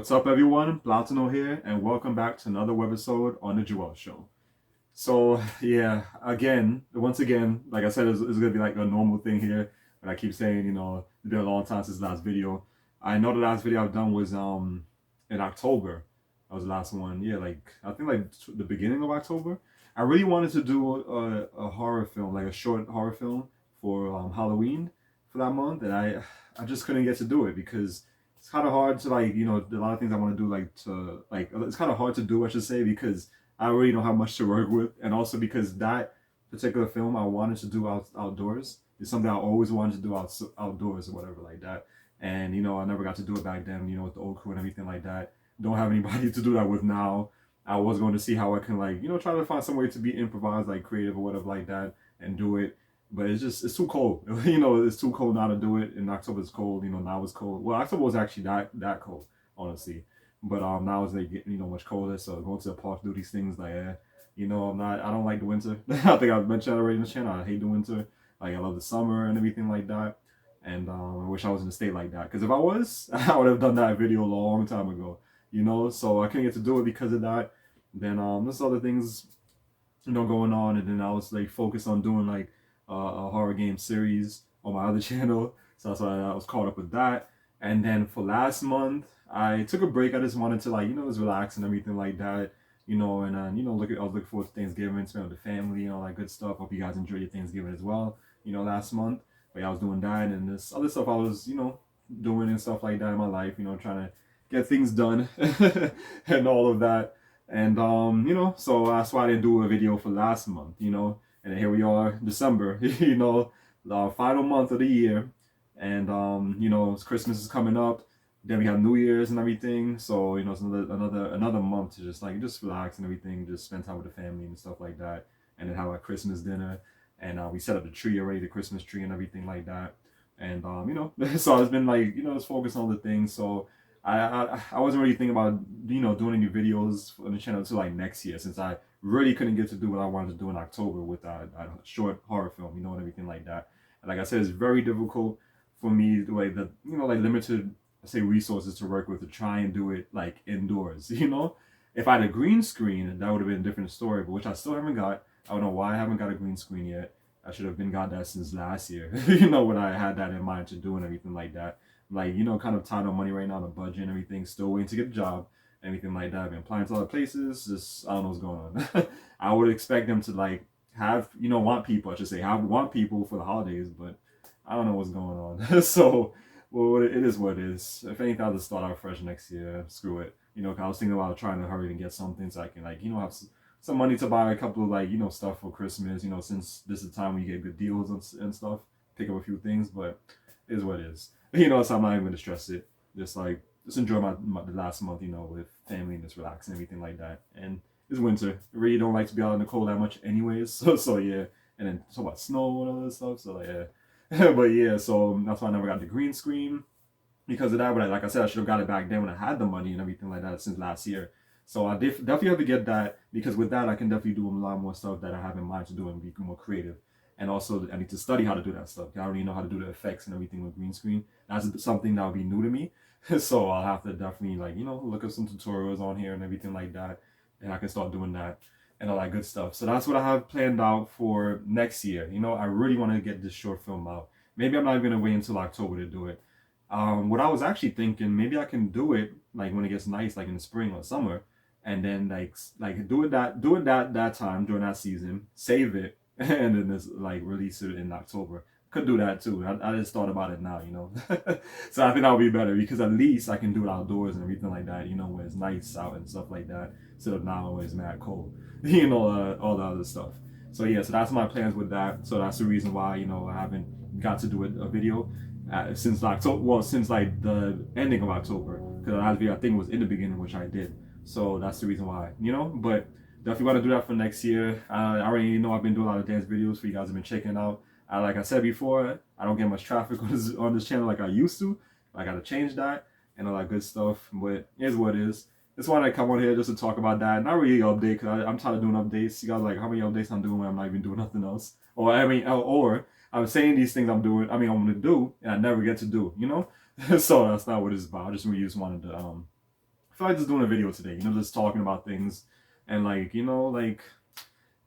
What's up, everyone? Platano here, and welcome back to another webisode on the Jowell Show. So, yeah, once again, like I said, it's gonna be like a normal thing here, but I keep saying, it's been a long time since the last video. I know the last video I've done was in October. That was the last one. Yeah, I think the beginning of October. I really wanted to do a horror film, like a short horror film for Halloween for that month, and I just couldn't get to do it because it's kind of hard to a lot of things I want to do it's kind of hard to do, I should say, because I already know how much to work with, and also because that particular film I wanted to do outdoors is something I always wanted to do outdoors or whatever like that. And I never got to do it back then, with the old crew and everything like that. Don't have anybody to do that with now. I was going to see how I can try to find some way to be improvised, like creative or whatever like that, and do it. But it's too cold. It's too cold now to do it. In October it's cold. Now it's cold. Well, October was actually that cold, honestly. But now it's like getting much colder. So going to the park, do these things I don't like the winter. I think I've mentioned that already in the channel. I hate the winter. Like I love the summer and everything like that. And I wish I was in a state like that. Because if I was, I would have done that video a long time ago. So I couldn't get to do it because of that. Then there's other things going on, and then I was like focused on doing a horror game series on my other channel, so that's why I was caught up with that. And then for last month, I took a break. I just wanted to just relax and everything like that, and then I was looking forward to Thanksgiving, spend with the family, and all that good stuff. Hope you guys enjoyed your Thanksgiving as well, last month. But yeah, I was doing that, and this other stuff I was doing and stuff like that in my life, trying to get things done and all of that. And so that's why I didn't do a video for last month, and then here we are, December, the final month of the year. And Christmas is coming up. Then we have New Year's and everything. So, it's another month to just relax and everything, just spend time with the family and stuff like that. And then have a Christmas dinner. And we set up the tree already, the Christmas tree and everything like that. And so it's been it's focused on the things. So I wasn't really thinking about doing any videos on the channel until next year, since I really couldn't get to do what I wanted to do in October with that short horror film, and everything like that. And like I said, it's very difficult for me the way that limited, say, resources to work with to try and do it indoors. If I had a green screen, that would have been a different story, but which I still haven't got. I don't know why I haven't got a green screen yet. I should have got that since last year. When I had that in mind to do and everything like that. Kind of tight on money right now, the budget and everything, still waiting to get a job, anything like that. I've been applying to other places, just, I don't know what's going on. I would expect them to have, want people, I should say, want people for the holidays, but I don't know what's going on. So, well, it is what it is. If anything, I'll just start out fresh next year, screw it. 'Cause I was thinking about trying to hurry and get something so I can, have some money to buy a couple of, stuff for Christmas, since this is the time we get good deals and stuff, pick up a few things, but it is what it is. So I'm not even gonna stress it. Just enjoy the last month, with family and just relax and everything like that. And it's winter. I really don't like to be out in the cold that much anyways. So yeah. And then talk about snow and all that stuff. So yeah. But yeah, so that's why I never got the green screen because of that. But like I said, I should have got it back then when I had the money and everything like that since last year. So I definitely have to get that, because with that I can definitely do a lot more stuff that I have in mind to do and be more creative. And also, I need to study how to do that stuff. I already know how to do the effects and everything with green screen. That's something that would be new to me. So I'll have to definitely, look up some tutorials on here and everything like that. And I can start doing that and all that good stuff. So that's what I have planned out for next year. I really want to get this short film out. Maybe I'm not even going to wait until October to do it. What I was actually thinking, maybe I can do it when it gets nice, in the spring or summer. And then do it that time during that season, save it, and then just release it in October. Could do that too. I just thought about it now, So I think that would be better, because at least I can do it outdoors and everything like that, where it's nice out and stuff like that, instead of now where it's mad cold, all the other stuff. So yeah, so that's my plans with that. So that's the reason why I haven't got to do a video since October. Well, since the ending of October, because last video I think was in the beginning, which I did. So that's the reason why, but definitely want to do that for next year. I already know I've been doing a lot of dance videos for you guys have been checking out. Like I said before, I don't get much traffic on this channel like I used to. I got to change that and all that good stuff, but it is what it is. Just wanted to come on here just to talk about that. Not really update, because I'm tired of doing updates. You guys how many updates I'm doing when I'm not even doing nothing else. Or I'm saying these things I'm going to do, and I never get to do, So that's not what it's about. I just really just wanted to I feel like just doing a video today, you know, just talking about things, and like, you know, like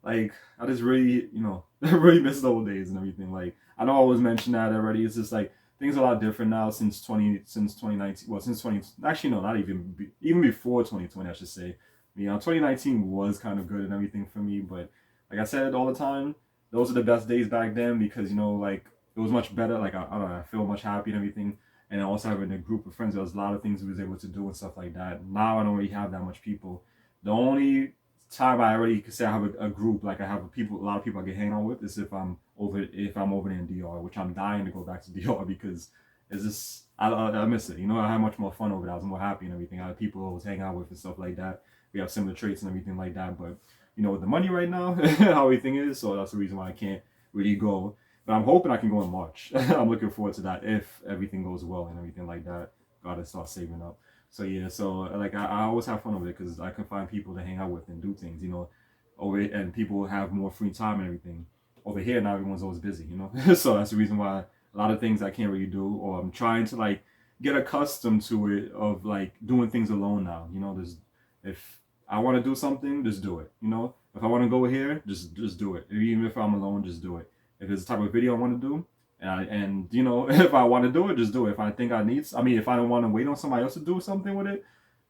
I just really, you know, really miss the old days and everything. Like I know I always mentioned that already. It's just like things are a lot different now since 2019. Well, since 20, actually no, not even before 2020, I should say. You know, 2019 was kind of good and everything for me, but like I said all the time, those are the best days back then because you know, like it was much better. Like I don't know, I feel much happy and everything. And also having a group of friends, there was a lot of things we was able to do and stuff like that. Now I don't really have that much people. The only time I already could say I have a group, like I have a lot of people I can hang out with, is if I'm over there in DR, which I'm dying to go back to DR because it's just I miss it. You know, I had much more fun over there. I was more happy and everything. I had people I was hanging out with and stuff like that. We have similar traits and everything like that. But you know, with the money right now, how everything is, so that's the reason why I can't really go. But I'm hoping I can go in March. I'm looking forward to that if everything goes well and everything like that. Gotta start saving up. So yeah, so like I always have fun with it because I can find people to hang out with and do things, you know, over and people have more free time and everything. Over here now everyone's always busy, you know. So that's the reason why a lot of things I can't really do, or I'm trying to like get accustomed to it of like doing things alone now. You know, there's if I want to do something, just do it. You know, if I want to go here, just do it. Even if I'm alone, just do it. If it's the type of video I want to do, and you know, if I want to do it, just do it. If I think I mean, if I don't want to wait on somebody else to do something with it,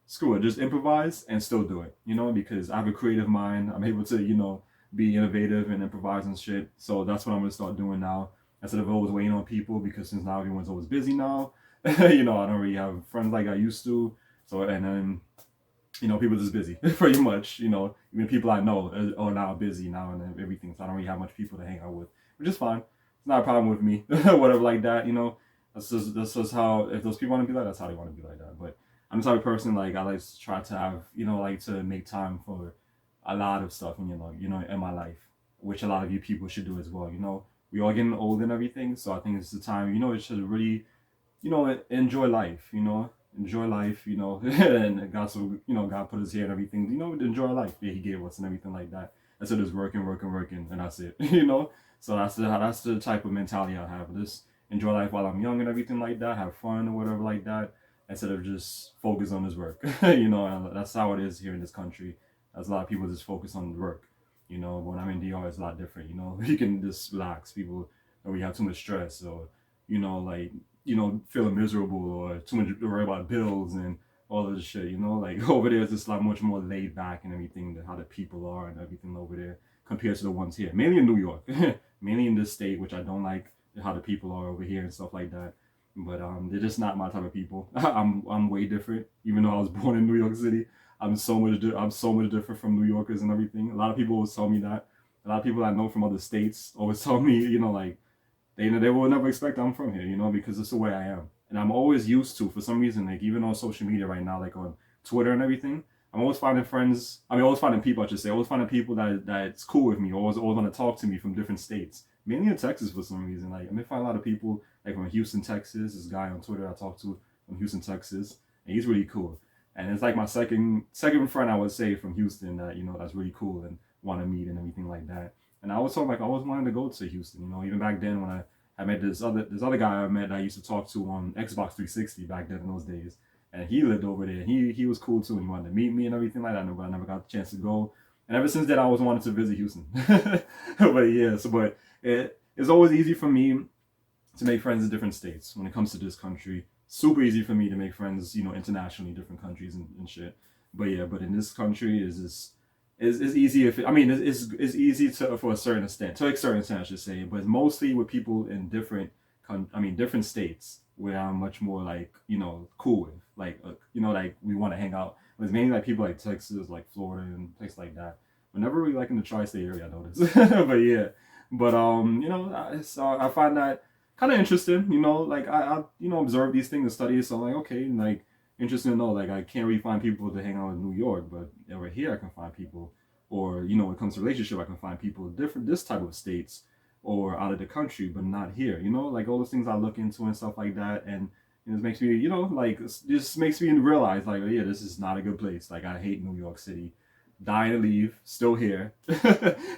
screw it. Just improvise and still do it. You know, because I have a creative mind. I'm able to, you know, be innovative and improvise and shit. So that's what I'm gonna start doing now instead of always waiting on people. Because since now everyone's always busy now, you know, I don't really have friends like I used to. So and then you know, people just busy pretty much. You know, even people I know are now busy now and everything. So I don't really have much people to hang out with, which is fine. It's not a problem with me, whatever like that. You know, that's just how if those people want to be like, that's how they want to be like that. But I'm the type of person like I like to try to have, you know, like to make time for a lot of stuff in in my life, which a lot of you people should do as well. You know, we all getting old and everything, so I think it's the time. You know, it should really, you know, enjoy life. You know, enjoy life, you know, and God, so, you know, God put us here and everything, you know, enjoy life. Yeah, He gave us and everything like that. Instead of just working, and that's it, you know. So that's the type of mentality I have. Just enjoy life while I'm young and everything like that. Have fun or whatever like that. Instead of just focus on this work, you know. And that's how it is here in this country. As a lot of people just focus on work. You know, when I'm in DR, it's a lot different. You know, you can just relax. People, or we have too much stress, or you know, like feeling miserable or too much to worry about bills and all of this shit, you know, like over there it's just like much more laid back and everything, how the people are and everything over there compared to the ones here, mainly in New York, mainly in this state, which I don't like how the people are over here and stuff like that. But they're just not my type of people. I'm way different, even though I was born in New York City. I'm so much different from New Yorkers and everything. A lot of people always tell me that. A lot of people I know from other states always tell me, you know, like they will never expect I'm from here, you know, because it's the way I am. And I'm always used to, for some reason, like even on social media right now, like on Twitter and everything, I'm always finding friends. I mean, always finding people, I should say, always finding people that's cool with me, always want to talk to me from different states. Mainly in Texas for some reason. Like I may find a lot of people like from Houston, Texas. This guy on Twitter I talked to from Houston, Texas, and he's really cool. And it's like my second friend I would say from Houston that that's really cool and want to meet and everything like that. And I was talking like I always wanted to go to Houston. You know, even back then when I met this other guy I met that I used to talk to on Xbox 360 back then in those days, and he lived over there. He was cool too, and he wanted to meet me and everything like that. But I never got the chance to go. And ever since then, I always wanted to visit Houston. But yeah, but it's always easy for me to make friends in different states when it comes to this country. Super easy for me to make friends, internationally, different countries and shit. But yeah, but in this country is easy if I mean it's easy to for a certain extent, to a certain extent I should say, but mostly with people in different states where I'm much more like cool with like we want to hang out. It's mainly like people like Texas, like Florida and places like that. But never really like in the tri-state area, I noticed. But yeah, but I find that kind of interesting. Like I observe these things and study. So I'm like, okay, like interesting to know. Like I can't really find people to hang out in New York, but over here I can find people. Or when it comes to relationship, I can find people different this type of states or out of the country, but not here. Like all those things I look into and stuff like that, and it makes me like just makes me realize like, oh, yeah, this is not a good place. Like I hate New York City, dying to leave, still here.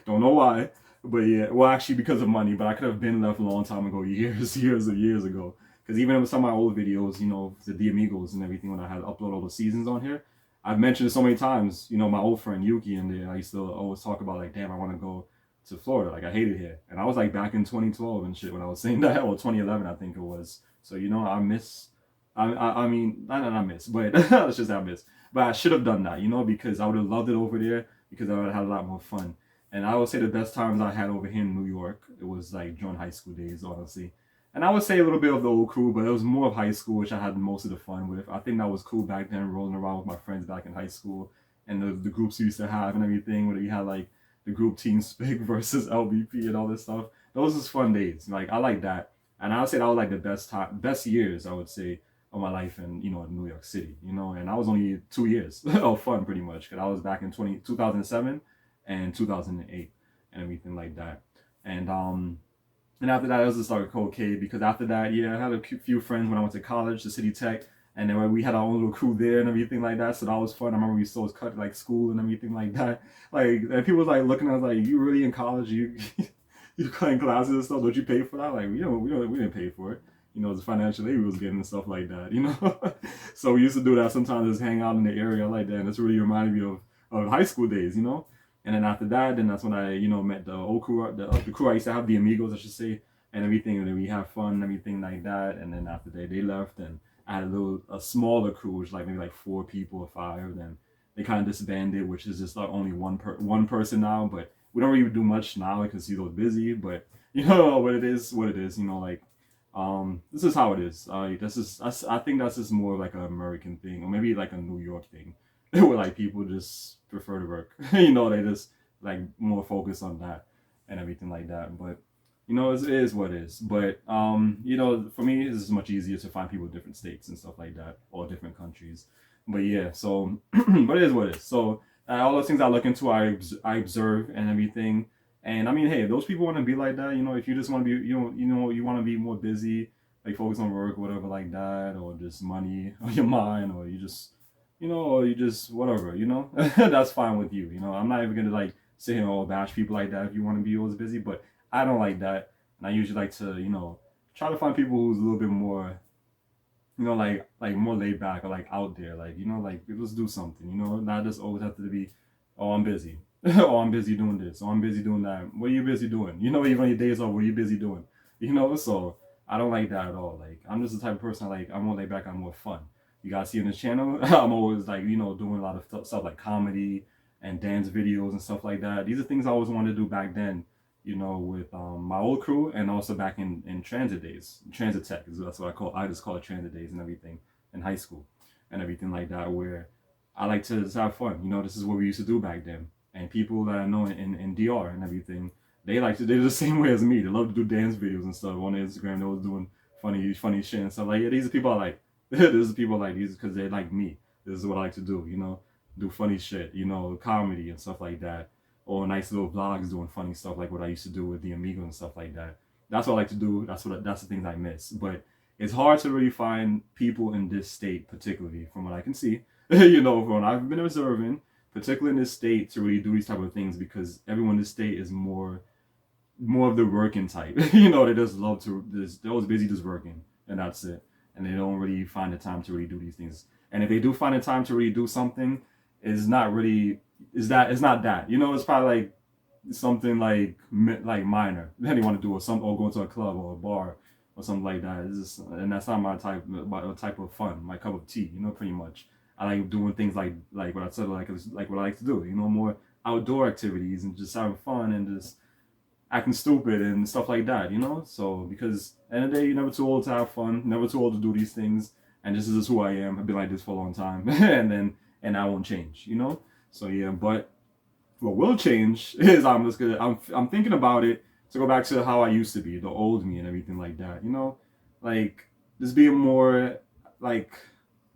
Don't know why. But yeah, well, actually because of money, but I could have been left a long time ago, years and years ago, Because even with some of my old videos, the Amigos and everything, when I had upload all the seasons on here, I've mentioned it so many times. My old friend Yuki and there, I used to always talk about like, damn, I want to go to Florida. Like I hate it here, and I was like back in 2012 and shit when I was saying that, or 2011 I think it was. So I miss. I mean, not miss, but let's just say I miss. But I should have done that, because I would have loved it over there because I would have had a lot more fun. And I would say the best times I had over here in New York, it was like during high school days, honestly. And I would say a little bit of the old crew, but it was more of high school, which I had most of the fun with. I think that was cool back then, rolling around with my friends back in high school, and the groups we used to have and everything, where you had like the group Team Spig versus LBP and all this stuff. Those was fun days. Like I like that, and I would say that was like the best years I would say of my life in in New York City. And I was only 2 years of fun pretty much, because I was back in 2007 and 2008 and everything like that. And after that, it was just like okay, because after that, yeah, I had a few friends when I went to college, to City Tech, and then we had our own little crew there and everything like that. So that was fun. I remember we used to cut like school and everything like that. Like, and people was like looking at us like, you really in college? You you cutting classes and stuff? Don't you pay for that? Like, we didn't pay for it. The financial aid we was getting and stuff like that. So we used to do that sometimes, just hang out in the area like that. And it's really reminded me of high school days. And then after that, then that's when I, met the old crew, the crew I used to have, the Amigos, I should say, and everything. And then we have fun and everything like that. And then after they left, and I had a smaller crew, which like maybe like 4 people or 5. Then they kind of disbanded, which is just like only one person now. But we don't really do much now because he's busy. But what it is, what it is. This is how it is. I think that's just more like an American thing, or maybe like a New York thing, where like people just prefer to work. They just like more focus on that and everything like that. But it is what it is. But for me, it's much easier to find people in different states and stuff like that, or different countries. But yeah, so but it is what it is. So all those things I look into, I observe and everything. And I mean, hey, if those people want to be like that, if you just want to be, you want to be more busy, like focus on work, whatever, like that, or just money on your mind, or you just, or you just whatever, that's fine with you. I'm not even gonna like sit here and all bash people like that if you want to be always busy, but I don't like that, and I usually like to, try to find people who's a little bit more, like more laid back, or like out there, like like let's do something, not just always have to be, oh, I'm busy. Oh, I'm busy doing this. Oh, I'm busy doing that. What are you busy doing? Even on your days off, what are you busy doing? So I don't like that at all. Like, I'm just the type of person, like, I'm more laid back, I'm more fun. You guys see on this channel, I'm always like, doing a lot of stuff like comedy and dance videos and stuff like that. These are things I always wanted to do back then, with my old crew, and also back in transit days. Transit tech, that's what I just call it transit days and everything in high school and everything like that, where I like to just have fun. This is what we used to do back then. And people that I know in DR and everything, they're the same way as me. They love to do dance videos and stuff on Instagram. They was doing funny shit and stuff. Like, yeah, these are people I like. These are people I like these because they like me. This is what I like to do, do funny shit, comedy and stuff like that. Or nice little vlogs doing funny stuff like what I used to do with the Amigo and stuff like that. That's what I like to do. That's the things I miss. But it's hard to really find people in this state, particularly from what I can see. From what I've been observing, particularly in this state, to really do these type of things, because everyone in this state is more of the working type. They just love to, they're always busy just working, and that's it. And they don't really find the time to really do these things. And if they do find the time to really do something, it's not that. It's probably like something like minor that they want to do, or go to a club or a bar or something like that. And that's not my type of fun, my cup of tea. Pretty much. I like doing things like what I said, like what I like to do. More outdoor activities and just having fun and just acting stupid and stuff like that. So because at the end of the day, you're never too old to have fun, never too old to do these things. And this is who I am. I've been like this for a long time, and I won't change. So yeah, but what will change is I'm thinking about it to go back to how I used to be, the old me and everything like that. Like just being more like.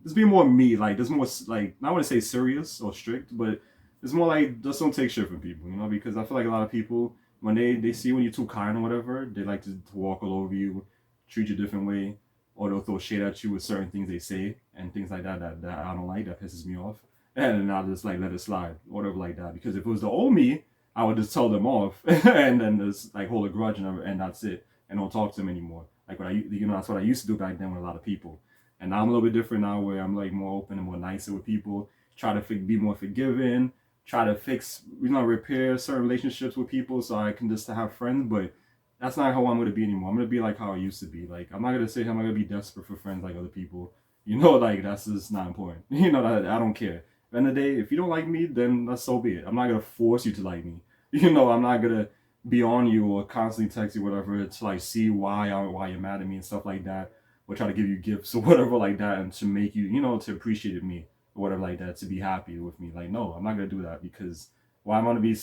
There's being more me, like there's more like, not want to say serious or strict, but it's more like just don't take shit from people, because I feel like a lot of people, when they see when you're too kind or whatever, they like to walk all over you, treat you a different way, or they'll throw shade at you with certain things they say and things like that I don't like, that pisses me off, and then I'll just like let it slide, whatever like that. Because if it was the old me, I would just tell them off and then just like hold a grudge and that's it, and don't talk to them anymore. Like what that's what I used to do back then with a lot of people. And now I'm a little bit different now, where I'm like more open and more nicer with people. Try to be more forgiving. Try to fix, repair certain relationships with people so I can just have friends. But that's not how I'm gonna be anymore. I'm gonna be like how I used to be. Like I'm not gonna say I'm not gonna be desperate for friends like other people. Like that's just not important. I don't care. At the end of the day, if you don't like me, then that's so be it. I'm not gonna force you to like me. I'm not gonna be on you or constantly text you whatever to like see why you're mad at me and stuff like that, or try to give you gifts or whatever like that, and to make you to appreciate me or whatever like that, to be happy with me. Like no, I'm not gonna do that, because why am I gonna be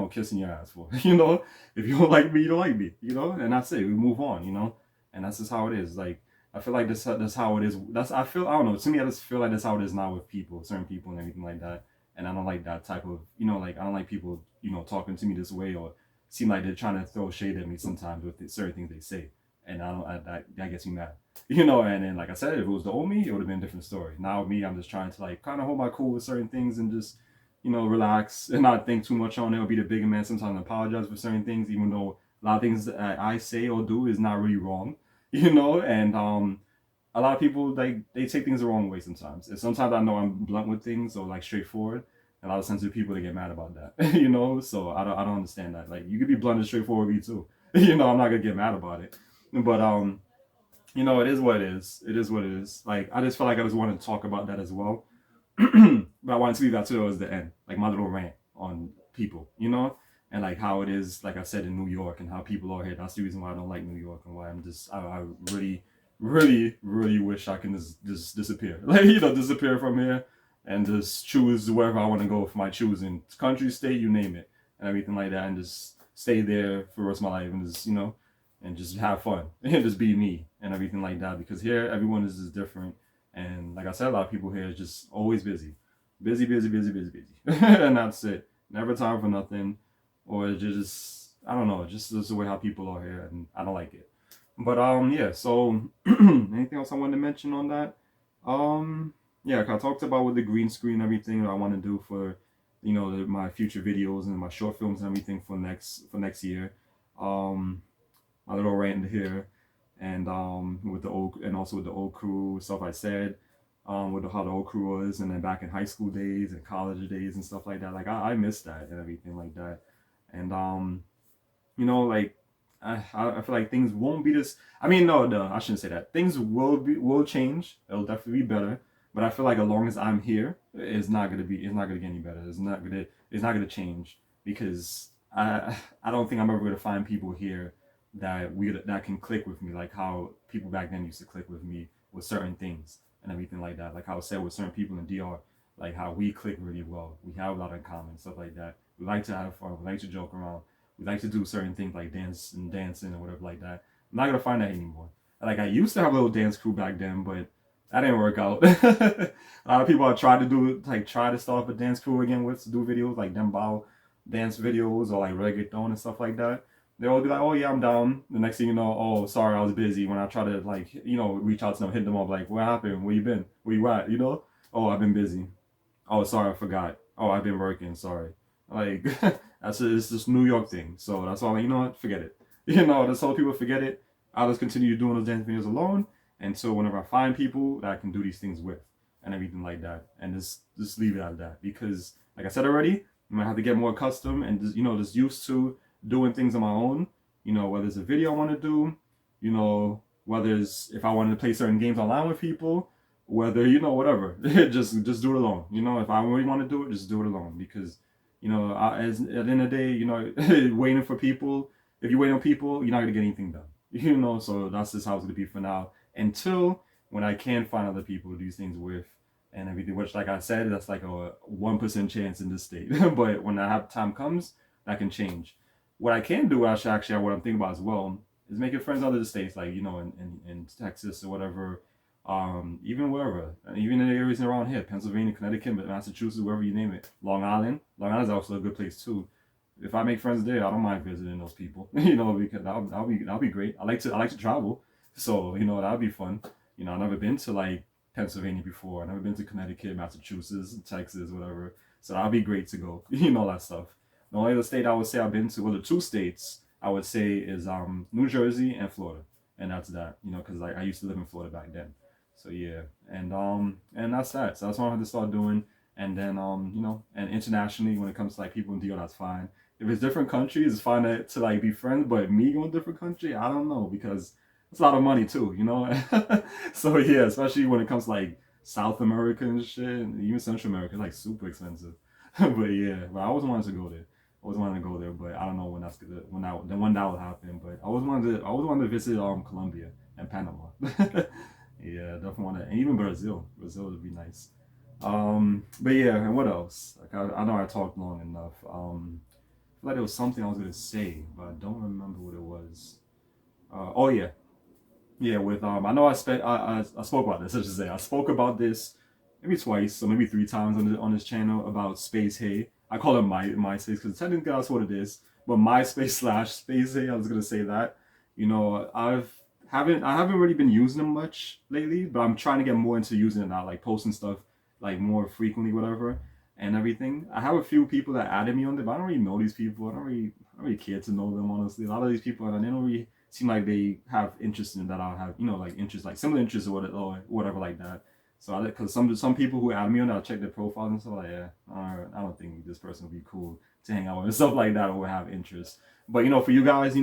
kissing your ass for? If you don't like me, you don't like me. And that's it. We move on. And that's just how it is. Like I feel like that's how it is. I don't know. To me, I just feel like that's how it is now with people, certain people and everything like that. And I don't like that type of, like I don't like people, talking to me this way, or seem like they're trying to throw shade at me sometimes with certain things they say. And I don't, that gets me mad. And then like I said, if it was the old me, it would have been a different story. Now with me, I'm just trying to like kind of hold my cool with certain things and just, relax and not think too much on it, or be the bigger man sometimes and apologize for certain things, even though a lot of things that I say or do is not really wrong, and a lot of people, like, they take things the wrong way sometimes. And sometimes I know I'm blunt with things, or like straightforward. And a lot of sensitive people, they get mad about that, So I don't understand that. Like you could be blunt and straightforward with me too, I'm not gonna get mad about it, but it is what it is. It is what it is. Like I just felt like I just wanted to talk about that as well. But I wanted to leave that towards the end, like my little rant on people, and like how it is, like I said, in New York, and how people are here. That's the reason why I don't like New York, and why I really, really, really wish I can just disappear, like disappear from here, and just choose wherever I want to go for my choosing, country, state, you name it, and everything like that, and just stay there for the rest of my life, and just and just have fun and just be me and everything like that. Because here everyone is just different, and like I said, a lot of people here is just always busy, busy, busy, busy, busy, busy, and that's it. Never time for nothing, or just I don't know, just the way how people are here, and I don't like it. But yeah. So anything else I wanted to mention on that? Yeah, I talked about with the green screen and everything that I want to do for my future videos and my short films and everything for next year. My little rant here, and with the old, and also with the old crew stuff I said, with how the old crew was, and then back in high school days and college days and stuff like that. Like I miss that and everything like that, and like I feel like things won't be this. I mean, no, I shouldn't say that. Things will change. It'll definitely be better. But I feel like as long as I'm here, it's not gonna get any better. It's not gonna change, because I don't think I'm ever gonna find people here that can click with me, like how people back then used to click with me with certain things and everything like that. Like how I said, with certain people in DR, like how we click really well. We have a lot in common, stuff like that. We like to have fun. We like to joke around. We like to do certain things like dancing or whatever like that. I'm not gonna find that anymore. Like I used to have a little dance crew back then, but that didn't work out. A lot of people are trying to try to start up a dance crew again with, to do videos like Dembao dance videos, or like reggaeton and stuff like that. They all be like, "Oh yeah, I'm down." The next thing you know, "Oh, sorry, I was busy." When I try to reach out to them, hit them up like, "What happened? Where you been? Where you at?" "Oh, I've been busy." "Oh, sorry, I forgot." "Oh, I've been working. Sorry." Like it's this New York thing. So that's all. You know what? Forget it. That's all people forget it. I'll just continue doing those dance videos alone until whenever I find people that I can do these things with and everything like that, and just leave it at that. Because like I said already, I'm gonna have to get more accustomed and just used to doing things on my own. Whether it's a video I want to do, whether it's if I wanted to play certain games online with people, whether whatever, just do it alone. If I really want to do it, just do it alone. Because as at the end of the day, waiting for people. If you wait on people, you're not gonna get anything done. So that's just how it's gonna be for now, until when I can find other people to do things with and everything. Which, like I said, that's like a 1% chance in this state. But when that time comes, that can change. What I can do, actually, what I'm thinking about as well, is making friends out of the states, like in Texas or whatever, even wherever, even in the areas around here, Pennsylvania, Connecticut, Massachusetts, wherever you name it. Long Island is also a good place too. If I make friends there, I don't mind visiting those people, because that'll be great. I like to travel, so that'll be fun. I've never been to like Pennsylvania before. I've never been to Connecticut, Massachusetts, Texas, whatever. So that'll be great to go, all that stuff. The only other state I would say I've been to, well, the two states I would say is New Jersey and Florida. and that's that. Because like I used to live in Florida back then. So yeah, and that's that. So that's what I had to start doing. And then and internationally, when it comes to like people in DO, that's fine. If it's different countries, it's fine to like be friends. But me going to different country, I don't know, because it's a lot of money too. So yeah, especially when it comes to like South America and shit, and even Central America, it's like super expensive. But yeah, but I always wanted to go there. Always wanted to go there, but I don't know when that's gonna when that will happen. But I always wanted to visit Colombia and Panama. Yeah, definitely want to, and even Brazil. Brazil would be nice. But yeah, and what else? Like I know I talked long enough. I feel like there was something I was gonna say, but I don't remember what it was. Oh yeah, yeah. With I know I spoke about this. I should say I spoke about this maybe twice or maybe three times on this channel about Space Hey. I call it MySpace because technically that's what it is. But MySpace slash Space Hey, I was gonna say that. I haven't really been using them much lately, but I'm trying to get more into using it now, like posting stuff like more frequently, whatever, and everything. I have a few people that added me on there, but I don't really know these people. I don't really care to know them, honestly. A lot of these people, they don't really seem like they have interest in that I have, like interest, like similar interests or whatever like that. So because some people who add me on, I'll check their profiles and stuff like, yeah, I don't think this person would be cool to hang out with and stuff like that or have interest. But for you guys,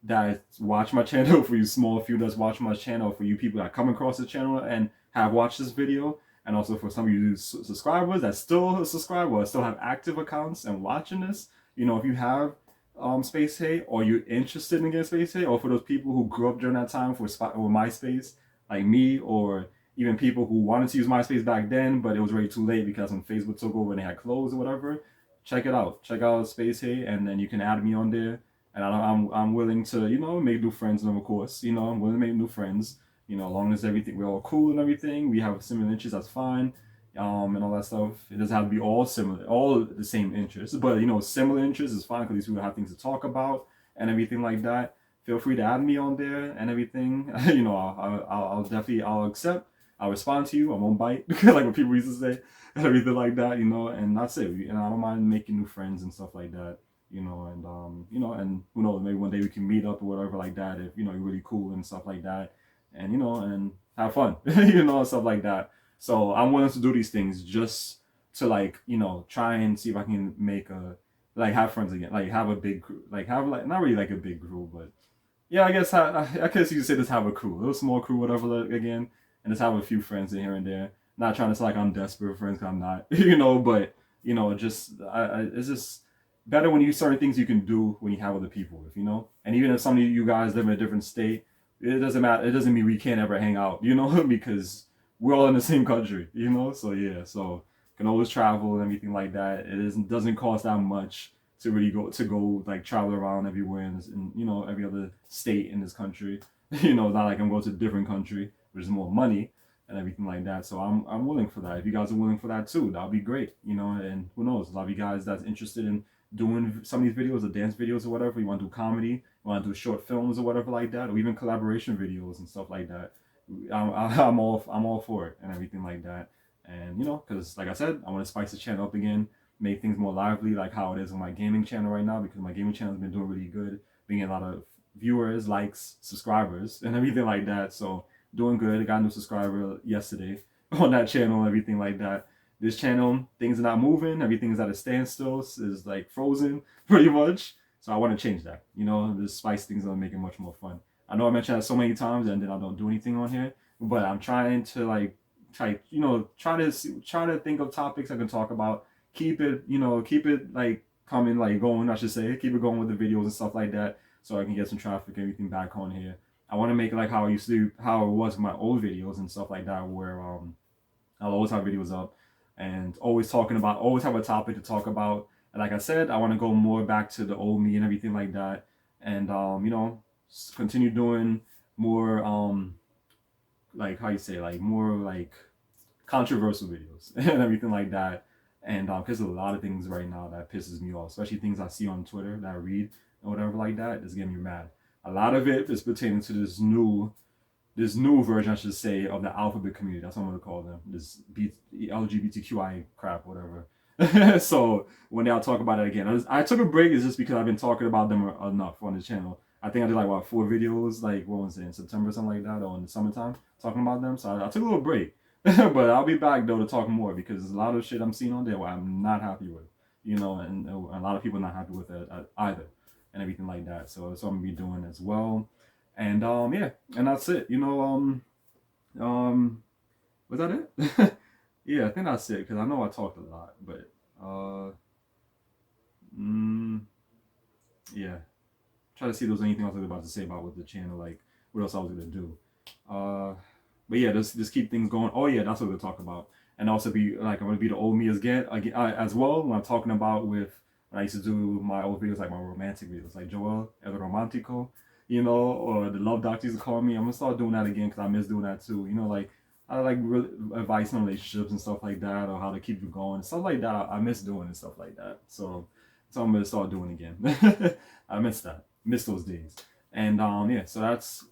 that watch my channel, for you small few that's watch my channel, for you people that come across the channel and have watched this video, and also for some of you subscribers that still subscribe or still have active accounts and watching this, if you have Space Hey or you're interested in getting Space Hey, or for those people who grew up during that time with MySpace, like me, or even people who wanted to use MySpace back then, but it was already too late because when Facebook took over and they had closed or whatever, check it out. Check out Space Hey, and then you can add me on there. And I'm willing to make new friends, and of course I'm willing to make new friends. As long as everything we're all cool and everything, we have similar interests, that's fine. And all that stuff. It doesn't have to be all similar, all the same interests, but similar interests is fine because these people have things to talk about and everything like that. Feel free to add me on there and everything. I'll definitely accept. I'll respond to you. I won't bite, like what people used to say, and everything like that. And that's it. And I don't mind making new friends and stuff like that. And who knows, maybe one day we can meet up or whatever like that if you're really cool and stuff like that, and and have fun, and stuff like that. So I'm willing to do these things just to like try and see if I can make like have friends again, like have a big crew, like have like not really like a big crew, but yeah, I guess you could say just have a crew, a little small crew, whatever, like, again, and just have a few friends in here and there. Not trying to say like I'm desperate for friends, cause I'm not, but just it's just better when you certain things you can do when you have other people with, and even if some of you guys live in a different state, it doesn't matter. It doesn't mean we can't ever hang out, because we're all in the same country, So yeah, so can always travel and everything like that. Doesn't cost that much to really go like travel around everywhere in every other state in this country. It's not like I'm going to a different country, which is more money and everything like that. So I'm willing for that. If you guys are willing for that too, that'll be great. And who knows, a lot of you guys that's interested in doing some of these videos or dance videos or whatever, you want to do comedy, you want to do short films or whatever like that, or even collaboration videos and stuff like that, I'm all for it and everything like that. And because like I said, I want to spice the channel up again, make things more lively, like how it is on my gaming channel right now, because my gaming channel has been doing really good, being a lot of viewers, likes, subscribers, and everything like that. So doing good. I got a new subscriber yesterday on that channel and everything like that. This channel, things are not moving. Everything's at a standstill. Is like frozen pretty much. So I want to change that. Just spice things up and make it much more fun. I know I mentioned that so many times and then I don't do anything on here, but I'm trying to like try to think of topics I can talk about. Keep it like coming, like going, I should say. Keep it going with the videos and stuff like that, so I can get some traffic and everything back on here. I want to make it like how it was with my old videos and stuff like that, where I'll always have videos up and always have a topic to talk about. And like I said, I want to go more back to the old me and everything like that, and continue doing more like how you say, like more like controversial videos and everything like that. And because there's a lot of things right now that pisses me off, especially things I see on Twitter that I read or whatever like that, is getting me mad. A lot of it is pertaining to this new version, I should say, of the alphabet community. That's what I'm gonna call them. This LGBTQI crap, whatever. So when I'll talk about it again, I took a break. Is just because I've been talking about them enough on the channel. I think I did like what 4 videos, like what was it, in September or something like that, or in the summertime, talking about them. So I took a little break, but I'll be back though to talk more because there's a lot of shit I'm seeing on there where I'm not happy with, you know, and a lot of people not happy with it either, and everything like that. So that's what I'm gonna be doing as well, and yeah, and that's it. You know, was that it? Yeah, I think that's it because I know I talked a lot, but mm, yeah. Try to see if there's anything else I was about to say about with the channel, like what else I was gonna do. Uh, but yeah, just keep things going. Oh yeah, that's what we're gonna talk about, and also be like I'm gonna be the old me again as well when I'm talking about with when I used to do my old videos, like my romantic videos, like Jowell El Romantico, you know, or the love doctor used to call me. I'm gonna start doing that again because I miss doing that too. You know, like I like advice on relationships and stuff like that, or how to keep you going, stuff like that. I miss doing and stuff like that. So I'm gonna start doing again. I miss that. Miss those days. And yeah, so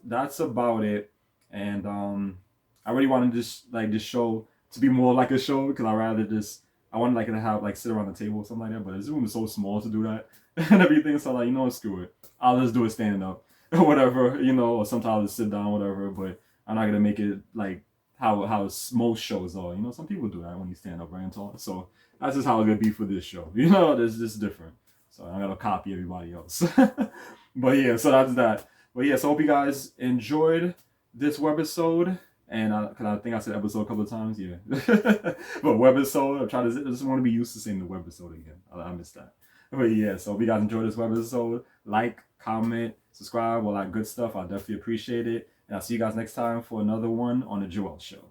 that's about it. And I really wanted this show to be more like a show because I wanted like to have like sit around the table or something like that. But this room is so small to do that and everything. So like, you know, screw it. I'll just do it standing up or whatever, you know, or sometimes I'll just sit down, whatever. But I'm not gonna make it like how most shows are. You know, some people do that when you stand up right and talk. So that's just how it's gonna be for this show. You know, this is different. So I'm gonna copy everybody else. But yeah, so that's that. But yeah, so hope you guys enjoyed this webisode. And because I think I said episode a couple of times, yeah. But webisode, I'm trying to I just want to be used to saying the webisode again. I missed that. But yeah, so if you guys enjoyed this webisode, like, comment, subscribe, all that good stuff. I definitely appreciate it. And I'll see you guys next time for another one on the Jowell Show.